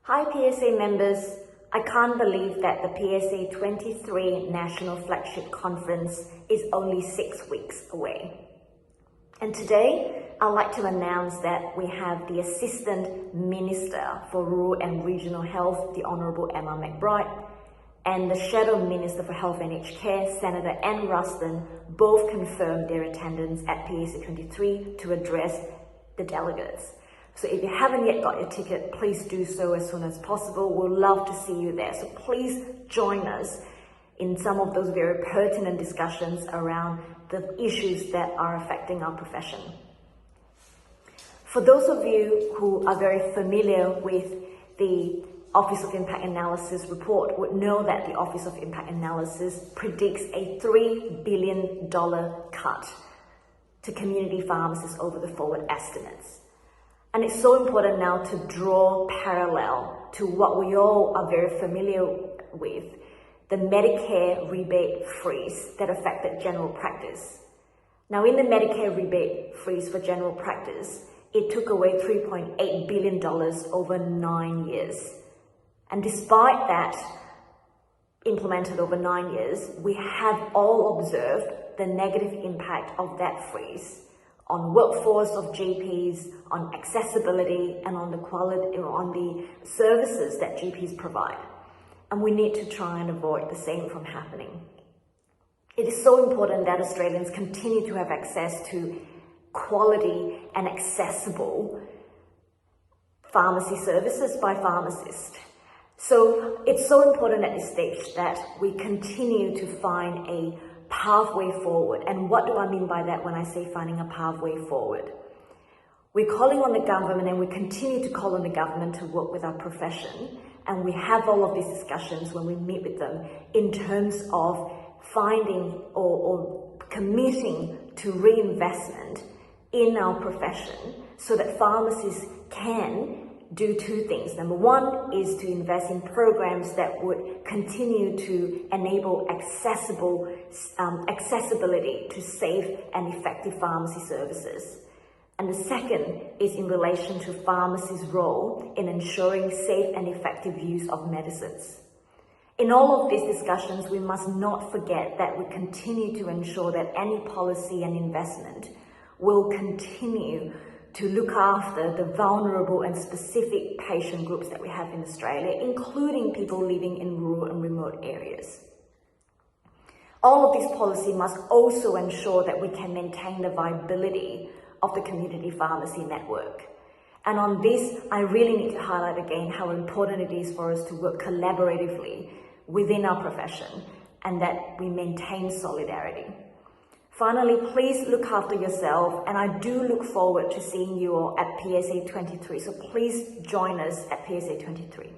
Hi PSA members, I can't believe that the PSA 23 National Flagship Conference is only 6 weeks away. And today, I'd like to announce that we have the Assistant Minister for Rural and Regional Health, the Honourable Emma McBride, and the Shadow Minister for Health and Aged Care, Senator Ann Ruston, both confirmed their attendance at PSA 23 to address the delegates. So if you haven't yet got your ticket, please do so as soon as possible. We'd love to see you there. So please join us in some of those very pertinent discussions around the issues that are affecting our profession. For those of you who are very familiar with the Office of Impact Analysis report would know that the Office of Impact Analysis predicts a $3 billion cut to community pharmacists over the forward estimates. And it's so important now to draw parallel to what we all are very familiar with, the Medicare rebate freeze that affected general practice. Now in the Medicare rebate freeze for general practice, it took away $3.8 billion over 9 years. And despite that, implemented over 9 years, we have all observed the negative impact of that freeze on workforce of GPs, on accessibility, and on the quality, on the services that GPs provide. And we need to try and avoid the same from happening. It is so important that Australians continue to have access to quality and accessible pharmacy services by pharmacists. So it's so important at this stage that we continue to find a pathway forward. And what do I mean by that when I say finding a pathway forward? We're calling on the government, and we continue to call on the government to work with our profession. And we have all of these discussions when we meet with them in terms of finding or committing to reinvestment in our profession so that pharmacists can do two things. Number one is to invest in programs that would continue to enable accessibility to safe and effective pharmacy services. And the second is in relation to pharmacy's role in ensuring safe and effective use of medicines. In all of these discussions, we must not forget that we continue to ensure that any policy and investment will continue to look after the vulnerable and specific patient groups that we have in Australia, including people living in rural and remote areas. All of this policy must also ensure that we can maintain the viability of the community pharmacy network. And on this, I really need to highlight again how important it is for us to work collaboratively within our profession and that we maintain solidarity. Finally, please look after yourself, and I do look forward to seeing you all at PSA 23. So please join us at PSA 23.